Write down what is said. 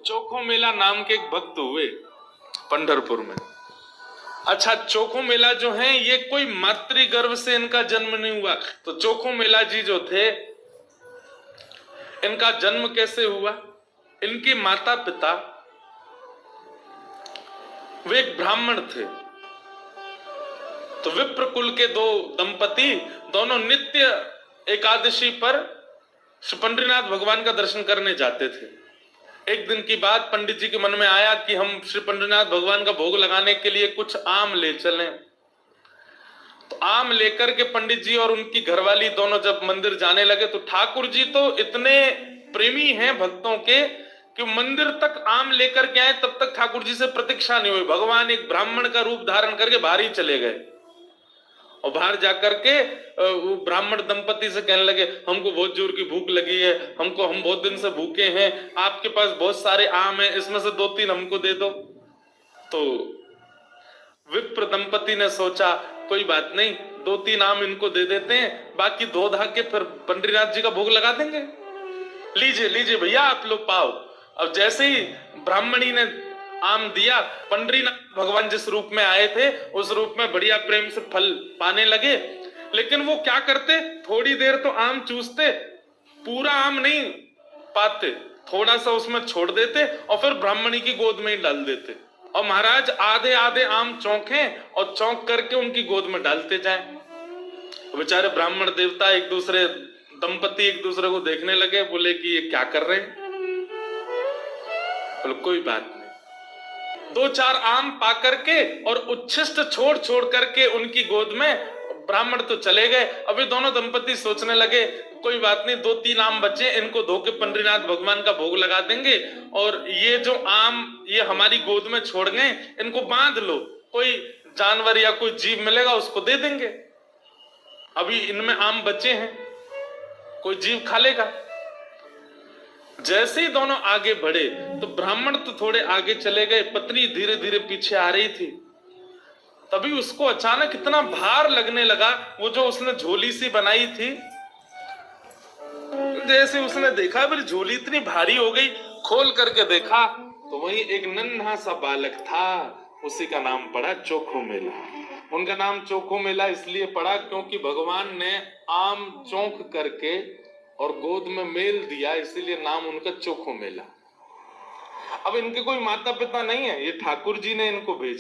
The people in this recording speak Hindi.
चोखो मेला नाम के एक भक्त हुए पंढरपुर में। अच्छा, चोखो मेला जो है ये कोई मातृ गर्भ से इनका जन्म नहीं हुआ। तो चोखो मेला जी जो थे, इनका जन्म कैसे हुआ? इनके माता पिता वे एक ब्राह्मण थे। तो विप्र कुल के दो दंपति दोनों नित्य एकादशी पर श्री पंडरीनाथ भगवान का दर्शन करने जाते थे। एक दिन की बात, पंडित जी के मन में आया कि हम श्री पंडरीनाथ भगवान का भोग लगाने के लिए कुछ आम ले चलें। तो आम लेकर के पंडित जी और उनकी घरवाली दोनों जब मंदिर जाने लगे, तो ठाकुर जी तो इतने प्रेमी हैं भक्तों के कि मंदिर तक आम लेकर के आए, तब तक ठाकुर जी से प्रतीक्षा नहीं हुई। भगवान एक ब्राह्मण का रूप धारण करके बाहर ही चले गए और बाहर जाकर के वो ब्राह्मण दंपति से कहने लगे, हमको बहुत जोर की भूख लगी है, हम बहुत दिन से भूखे हैं, आपके पास बहुत सारे आम हैं, इसमें से 2-3 हमको दे दो। तो विप्र दंपति ने सोचा, कोई बात नहीं, 2-3 आम इनको दे देते हैं, बाकी धो धा के फिर पंडरीनाथ जी का भोग लगा देंगे। लीजिए लीजिए भैया, आप लोग पाओ। अब जैसे ही ब्राह्मणी ने आम दिया, पंडरीनाथ भगवान जिस रूप में आए थे उस रूप में बढ़िया प्रेम से फल पाने लगे। लेकिन वो क्या करते, थोड़ी देर तो आम चूसते, पूरा आम नहीं पाते, थोड़ा सा उसमें छोड़ देते और फिर ब्राह्मणी की गोद में ही डाल देते। और महाराज आधे आधे आम चौंके और चौंक करके उनकी गोद में डालते जाएं। बेचारे ब्राह्मण देवता दंपति एक दूसरे को देखने लगे, बोले कि ये क्या कर रहे हैं? बोले कोई बात नहीं। 2-4 आम पा करके और उच्छिष्ट छोड़ छोड़ करके उनकी गोद में ब्राह्मण तो चले गए। अभी दोनों दंपति सोचने लगे, कोई बात नहीं, 2-3 आम बचे, इनको धो के पंडरीनाथ भगवान का भोग लगा देंगे, और ये जो आम ये हमारी गोद में छोड़ गए, इनको बांध लो, कोई जानवर या कोई जीव मिलेगा उसको दे देंगे, अभी इनमें आम बचे हैं, कोई जीव खा लेगा। जैसे ही दोनों आगे बढ़े तो ब्राह्मण तो थोड़े आगे चले गए, पत्नी धीरे धीरे पीछे आ रही थी। तभी उसको अचानक इतना भार लगने लगा, वो जो उसने झोली सी बनाई थी, जैसे उसने देखा मेरी झोली इतनी भारी हो गई, खोल करके देखा तो वही एक नन्हा सा बालक था। उसी का नाम पड़ा चोखो मेला। उनका नाम चोखो मेला इसलिए पड़ा क्योंकि भगवान ने आम चौंक करके और गोद में मेल दिया, इसीलिए नाम उनका चोखो मेला। अब इनके कोई माता पिता नहीं है, ये ठाकुर जी ने इनको भेजा।